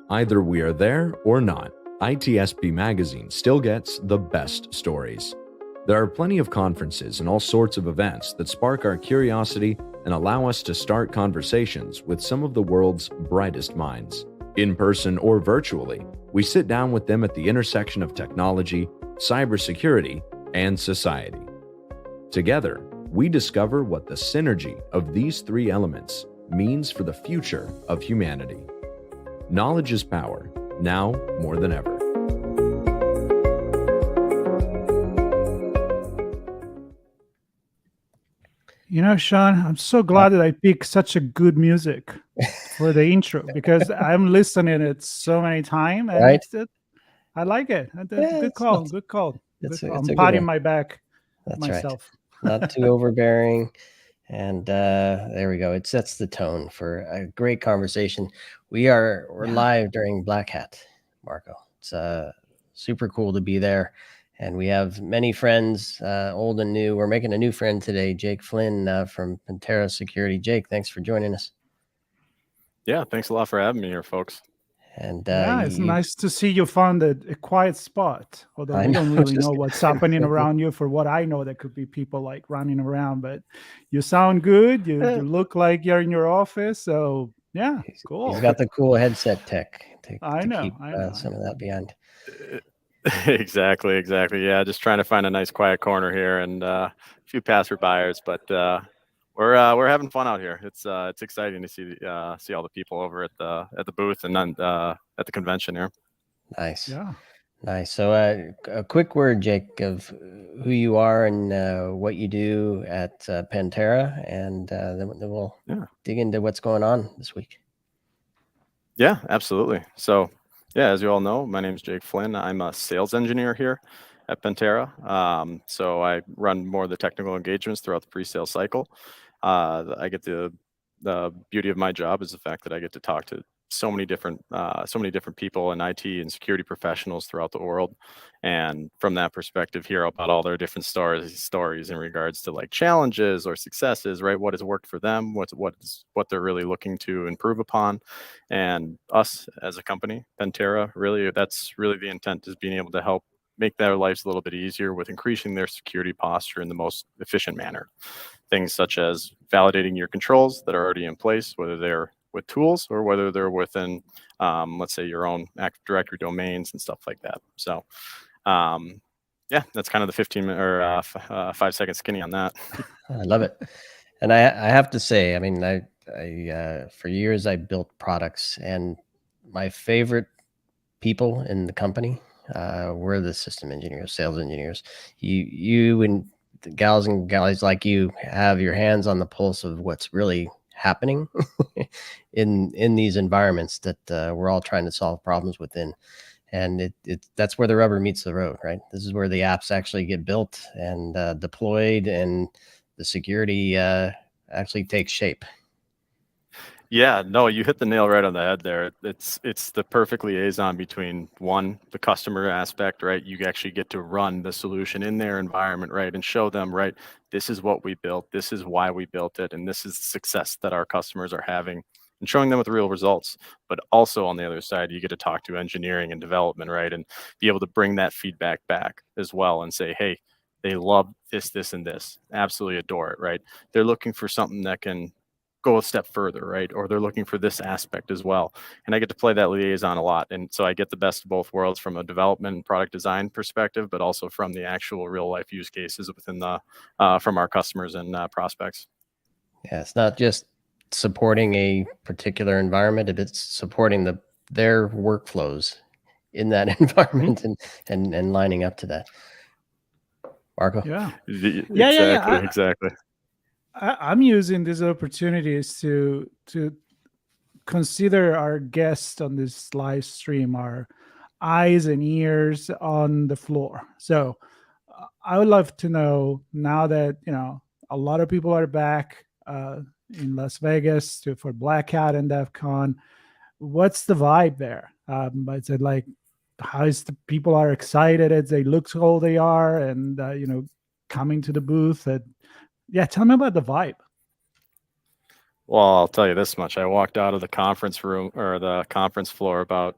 Either we are there or not, ITSP Magazine still gets the best stories. There are plenty of conferences and all sorts of events that spark our curiosity and allow us to start conversations with some of the world's brightest minds. In person or virtually, we sit down with them at the intersection of technology, cybersecurity, and society. Together, we discover what the synergy of these three elements means for the future of humanity. Knowledge is power, now more than ever. You know, Sean, I'm so glad that I picked such a good music for the intro because I'm listening it so many times. And Right? I like it. That's Yeah, a good call. Good call. I'm good patting one. my back That's myself. Right. Not too overbearing. And there we go. It sets the tone for a great conversation. We're live during Black Hat, Marco. It's super cool to be there. And we have many friends, old and new. We're making a new friend today, Jake Flynn from Pentera Security. Jake, thanks for joining us. Yeah, thanks a lot for having me here, folks. And it's nice to see you found a quiet spot. Although we don't really know what's happening around you. For what I know, there could be people like running around. But you sound good. You look like you're in your office. So yeah, cool. He's got the cool headset tech to keep some of that behind. Exactly. Yeah, just trying to find a nice quiet corner here and a few passerbyers, but we're having fun out here. It's exciting to see all the people over at the booth and then at the convention here. Nice. Yeah. Nice. So a quick word, Jake, of who you are and what you do at Pentera, and then we'll dig into what's going on this week. Yeah, absolutely. So yeah, as you all know, my name is Jake Flynn. I'm a sales engineer here at Pentera. So I run more of the technical engagements throughout the pre-sale cycle. I get the beauty of my job is the fact that I get to talk to so many different people in IT and security professionals throughout the world, and from that perspective, hear about all their different stories in regards to like challenges or successes, right? What has worked for them? What they're really looking to improve upon, and us as a company, Pentera, really that's really the intent, is being able to help make their lives a little bit easier with increasing their security posture in the most efficient manner. Things such as validating your controls that are already in place, whether they're with tools or whether they're within, let's say, your own Active Directory domains and stuff like that. So, yeah, that's kind of the 15-minute or 5-second skinny on that. I love it. And I have to say, I mean, I for years I built products, and my favorite people in the company were the system engineers, sales engineers. You and the gals and guys like you have your hands on the pulse of what's really happening in these environments that we're all trying to solve problems within. And that's where the rubber meets the road, right? This is where the apps actually get built and deployed, and the security actually takes shape. Yeah, no, you hit the nail right on the head there. It's the perfect liaison between the customer aspect, right? You actually get to run the solution in their environment, right? And show them, right, this is what we built, this is why we built it, and this is the success that our customers are having, and showing them with real results. But also on the other side, you get to talk to engineering and development, right? And be able to bring that feedback back as well and say, hey, they love this, this, and this. Absolutely adore it, right? They're looking for something that can go a step further, right? Or they're looking for this aspect as well. And I get to play that liaison a lot. And so I get the best of both worlds from a development and product design perspective, but also from the actual real life use cases within from our customers and prospects. Yeah, it's not just supporting a particular environment, it's supporting their workflows in that environment and lining up to that. Marco? Yeah. Exactly. I'm using these opportunities to consider our guests on this live stream, our eyes and ears on the floor. So I would love to know, now that a lot of people are back in Las Vegas for Black Hat and DEF CON, what's the vibe there? Is it like how is the people are excited as they look how old they are, and coming to the booth. And yeah, tell me about the vibe. Well, I'll tell you this much. I walked out of the conference room or the conference floor about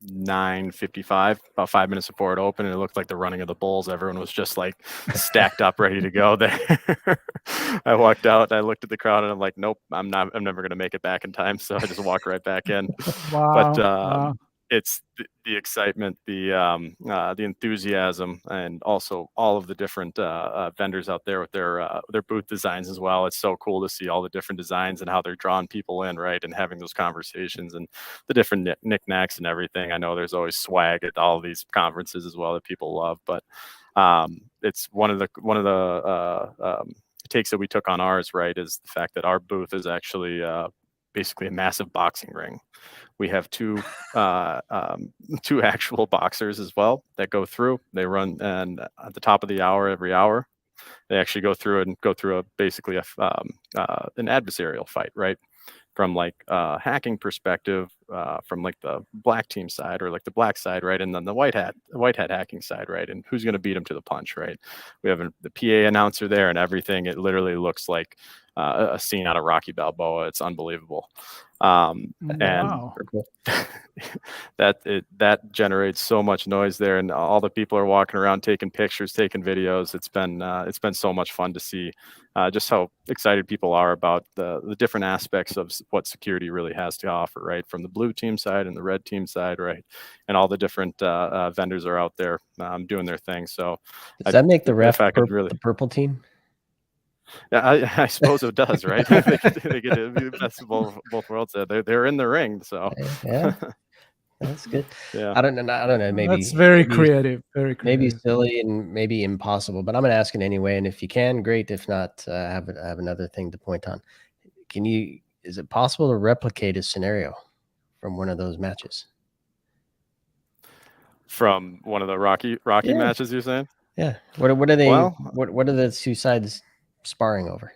9:55, about 5 minutes before it opened, and it looked like the running of the bulls. Everyone was just like stacked up, ready to go there. I walked out, I looked at the crowd, and I'm like, nope, I'm never going to make it back in time. So I just walked right back in. Wow. But it's the excitement, the enthusiasm, and also all of the different vendors out there with their booth designs as well. It's so cool to see all the different designs and how they're drawing people in, right, and having those conversations and the different knickknacks and everything. I know there's always swag at all of these conferences as well that people love, but it's one of the takes that we took on ours, right, is the fact that our booth is actually basically a massive boxing ring. We have two actual boxers as well that go through. They run, and at the top of the hour, every hour, they actually go through basically an adversarial fight, right? From like hacking perspective, from like the black team side or like the black side, right? And then the white hat hacking side, right? And who's going to beat them to the punch, right? We have the PA announcer there and everything. It literally looks like a scene out of Rocky Balboa. It's unbelievable. And that generates so much noise there, and all the people are walking around taking pictures, taking videos. It's been so much fun to see just how excited people are about the different aspects of what security really has to offer, right? From the blue team side and the red team side, right? And all the different vendors are out there doing their thing. So does that make the ref the purple team? Yeah, I suppose it does, right? they get to be the best of both worlds. They're in the ring, so yeah, that's good. Yeah, I don't know. Maybe that's very creative. Maybe silly and maybe impossible, but I'm gonna ask it anyway. And if you can, great. If not, I have another thing to point on. Is it possible to replicate a scenario from one of those matches? From one of the Rocky matches, you're saying? Yeah. What are they? Well, what are the two sides sparring over?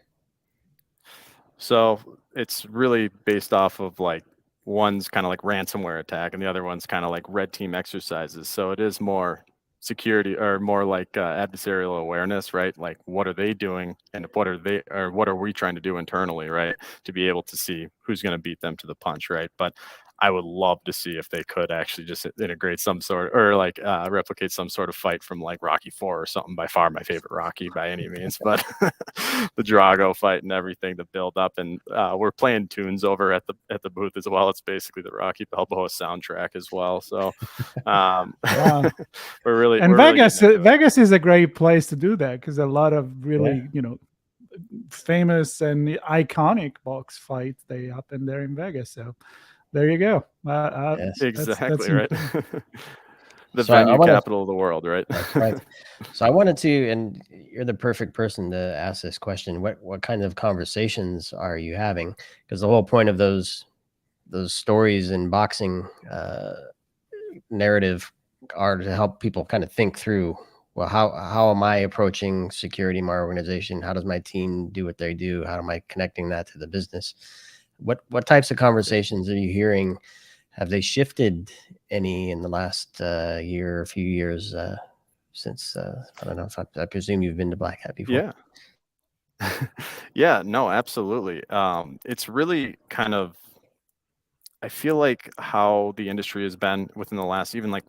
So it's really based off of like one's kind of like ransomware attack and the other one's kind of like red team exercises. So it is more security or more like adversarial awareness, right? Like what are they doing and what are we trying to do internally, right? To be able to see who's going to beat them to the punch, right? But I would love to see if they could actually just integrate some sort or like replicate some sort of fight from like Rocky 4 or something. By far my favorite Rocky by any means, but the Drago fight and everything, the build up, and we're playing tunes over at the booth as well. It's basically the Rocky Balboa soundtrack as well. So we're really Vegas is a great place to do that because a lot of really famous and iconic box fights they happen there in Vegas. So there you go. Yes. Exactly right. The venue capital of the world, right? That's right. So I wanted to, and you're the perfect person to ask this question. What kind of conversations are you having? Because the whole point of those stories in boxing narrative are to help people kind of think through, well, how am I approaching security in my organization? How does my team do what they do? How am I connecting that to the business? What types of conversations are you hearing? Have they shifted any in the last year or few years since, I don't know, if I presume you've been to Black Hat before. Yeah. Yeah, no, absolutely. It's really kind of, I feel like how the industry has been within the last even like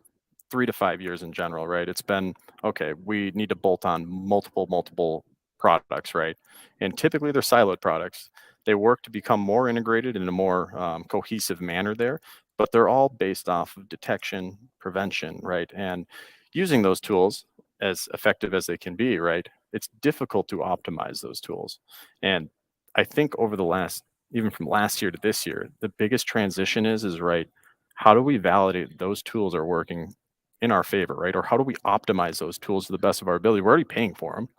3 to 5 years in general, right? It's been, okay, we need to bolt on multiple products, right? And typically they're siloed products. They work to become more integrated in a more cohesive manner there, but they're all based off of detection, prevention, right? And using those tools as effective as they can be, right? It's difficult to optimize those tools. And I think over the last, even from last year to this year, the biggest transition is right, how do we validate those tools are working in our favor, right? Or how do we optimize those tools to the best of our ability? We're already paying for them.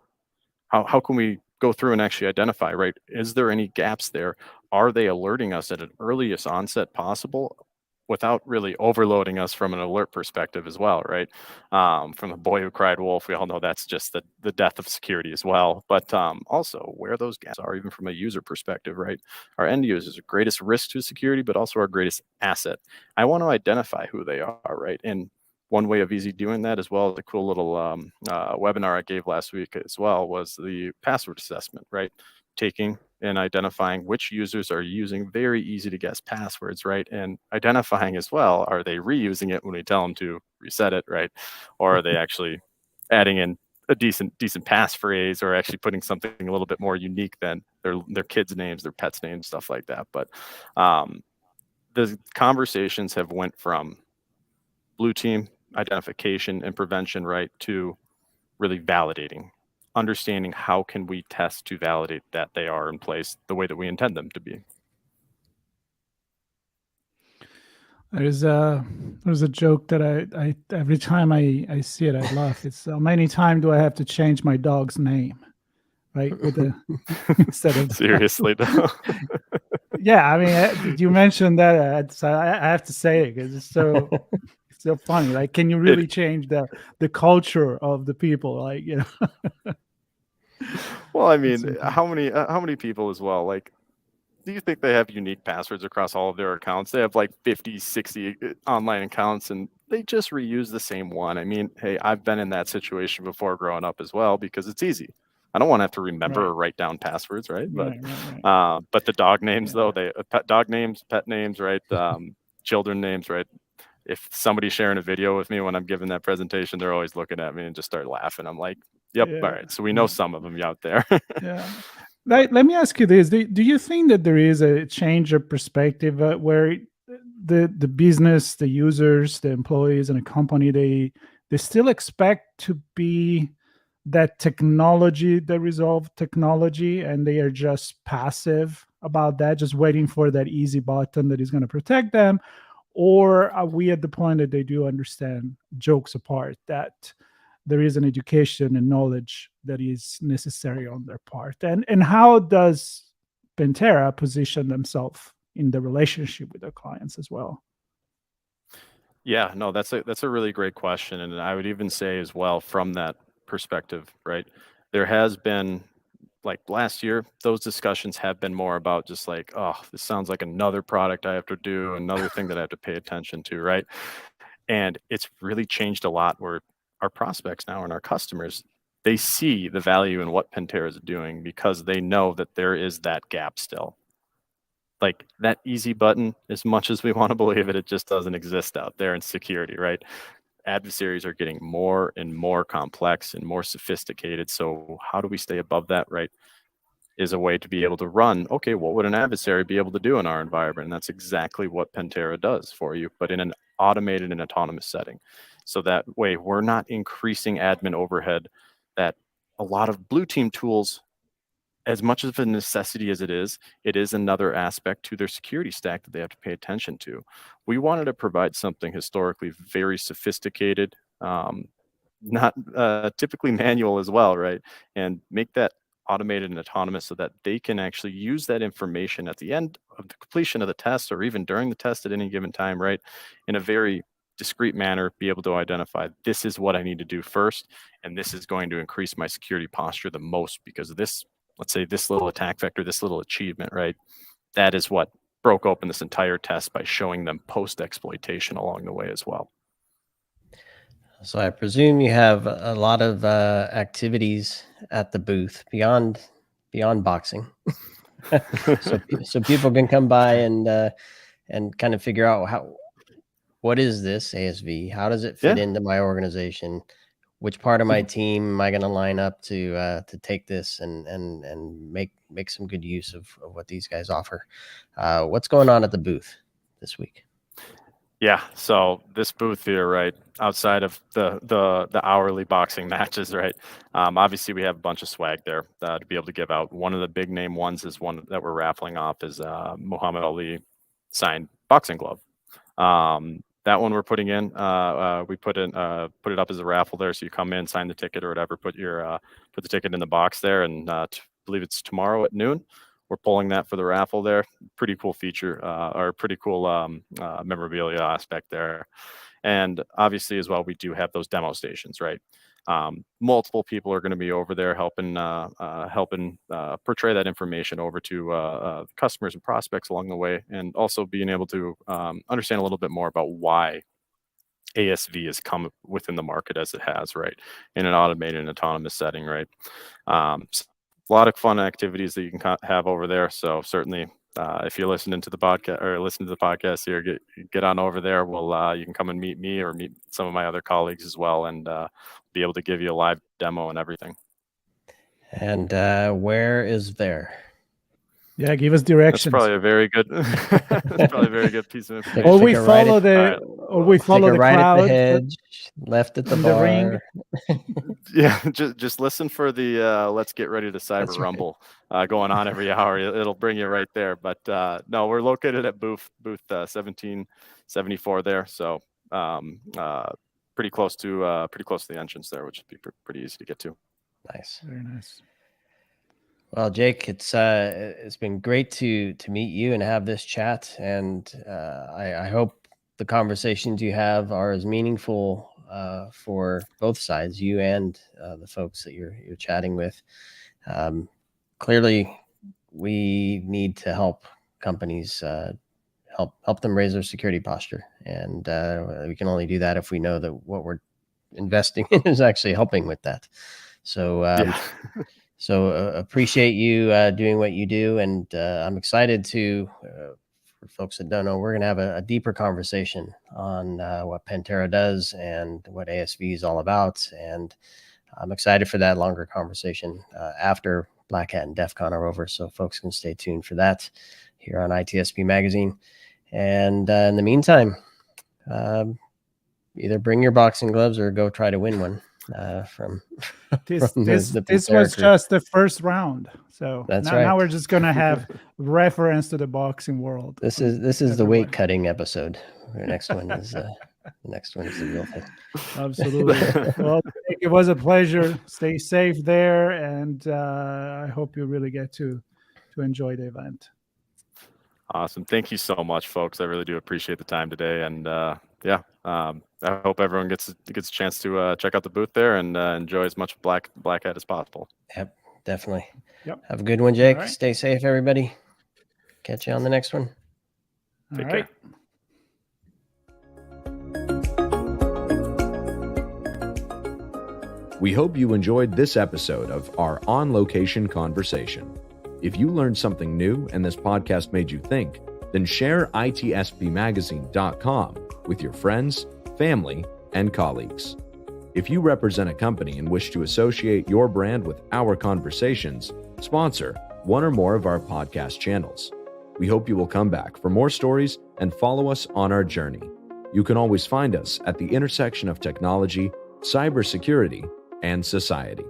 How can we go through and actually identify, right? Is there any gaps there? Are they alerting us at an earliest onset possible without really overloading us from an alert perspective as well, right? From the boy who cried wolf, we all know that's just the death of security as well. But also where those gaps are, even from a user perspective, right? Our end users are greatest risk to security, but also our greatest asset. I want to identify who they are, right? And one way of easy doing that, as well as a cool little webinar I gave last week as well, was the password assessment, right? Taking and identifying which users are using very easy to guess passwords, right? And identifying as well, are they reusing it when we tell them to reset it, right? Or are they actually adding in a decent passphrase, or actually putting something a little bit more unique than their kids' names, their pets' names, stuff like that. But the conversations have went from blue team identification and prevention, right, to really validating, understanding how can we test to validate that they are in place the way that we intend them to be. There's a joke that I every time I see it, I laugh. It's how many times do I have to change my dog's name, right? With the instead of Seriously though. Yeah, I mean, you mentioned that, so I have to say it because it's so funny. Like, can you really change the culture of the people? Like, you know. Well, I mean, how many people as well, like, do you think they have unique passwords across all of their accounts? They have like 50, 60 online accounts, and they just reuse the same one. I mean, hey, I've been in that situation before growing up as well, because it's easy. I don't want to have to remember or write down passwords, right? But but the dog names, though, they dog names, pet names, right? Children names, right? If somebody's sharing a video with me when I'm giving that presentation, they're always looking at me and just start laughing. I'm like, yep, all right. So we know some of them out there. Yeah. Let me ask you this. Do you think that there is a change of perspective where the business, the users, the employees in a company, they still expect to be that technology, the resolve technology, and they are just passive about that, just waiting for that easy button that is going to protect them? Or are we at the point that they do understand, jokes apart, that there is an education and knowledge that is necessary on their part? And how does Pentera position themselves in the relationship with their clients as well? Yeah, no, that's a really great question. And I would even say as well, from that perspective, right? There has been, like last year, those discussions have been more about just like, oh, this sounds like another product I have to do, another thing that I have to pay attention to, right? And it's really changed a lot, where our prospects now and our customers, they see the value in what Pentera is doing, because they know that there is that gap still. Like, that easy button, as much as we want to believe it, it just doesn't exist out there in security, right? Adversaries are getting more and more complex and more sophisticated. So how do we stay above that, right? Is a way to be able to run, okay, what would an adversary be able to do in our environment? And that's exactly what Pentera does for you, but in an automated and autonomous setting. So that way we're not increasing admin overhead that a lot of blue team tools, as much of a necessity as it is another aspect to their security stack that they have to pay attention to. We wanted to provide something historically very sophisticated, not typically manual as well, right? And make that automated and autonomous, so that they can actually use that information at the end of the completion of the test, or even during the test at any given time, right? In a very discrete manner, be able to identify, this is what I need to do first, and this is going to increase my security posture the most, because of this, let's say, this little attack vector, this little achievement, right? That is what broke open this entire test, by showing them post-exploitation along the way as well. So I presume you have a lot of activities at the booth beyond boxing, so people can come by and kind of figure out what is this ASV? How does it fit into my organization? Which part of my team am I going to line up to take this and make some good use of what these guys offer? What's going on at the booth this week? Yeah, so this booth here, right, outside of the hourly boxing matches, right, obviously we have a bunch of swag there to be able to give out. One of the big name ones is one that we're raffling off, is Muhammad Ali signed boxing glove. That one we're putting in, we put it up as a raffle there. So you come in, sign the ticket or whatever, put the ticket in the box there, and believe it's tomorrow at noon. We're pulling that for the raffle there. Pretty cool feature, or pretty cool memorabilia aspect there. And obviously as well, we do have those demo stations, right? Multiple people are going to be over there helping portray that information over to customers and prospects along the way, and also being able to understand a little bit more about why ASV has come within the market as it has, right, in an automated and autonomous setting, right. So a lot of fun activities that you can have over there. So certainly, if you're listening to the podcast or listen to the podcast here, get on over there. You can come and meet me or meet some of my other colleagues as well, and be able to give you a live demo and everything. And where is there? Yeah, give us directions. That's probably a very good. That's probably a very good piece of information. Or we follow the right crowd at the hedge, left at the bar. ring. Yeah, just listen for the Let's Get Ready to Cyber That's right. Rumble going on every hour. It'll bring you right there. But no, we're located at booth 1774 there, so pretty close to the entrance there, which would be pretty easy to get to. Nice. Very nice. Well, Jake, it's been great to meet you and have this chat, and I hope the conversations you have are as meaningful for both sides, you and the folks that you're chatting with. Clearly, we need to help companies help them raise their security posture, and we can only do that if we know that what we're investing in is actually helping with that. So. So appreciate you doing what you do, and I'm excited to, for folks that don't know, we're going to have a deeper conversation on what Pentera does and what ASV is all about, and I'm excited for that longer conversation after Black Hat and DEF CON are over, so folks can stay tuned for that here on ITSP Magazine. And in the meantime, either bring your boxing gloves or go try to win one. This was just the first round, so now we're just gonna have reference to the boxing world. This is the weight cutting episode. The next one is the real thing. Absolutely. Well, it was a pleasure. Stay safe there, and I hope you really get to enjoy the event. Awesome. Thank you so much, folks. I really do appreciate the time today, and I hope everyone gets a chance to check out the booth there and enjoy as much Black Hat as possible. Yep, definitely. Yep. Have a good one, Jake. Right. Stay safe, everybody. Catch you on the next one. Take care. We hope you enjoyed this episode of our on-location conversation. If you learned something new and this podcast made you think, then share ITSPmagazine.com with your friends, family, and colleagues. If you represent a company and wish to associate your brand with our conversations, sponsor one or more of our podcast channels. We hope you will come back for more stories and follow us on our journey. You can always find us at the intersection of technology, cybersecurity, and society.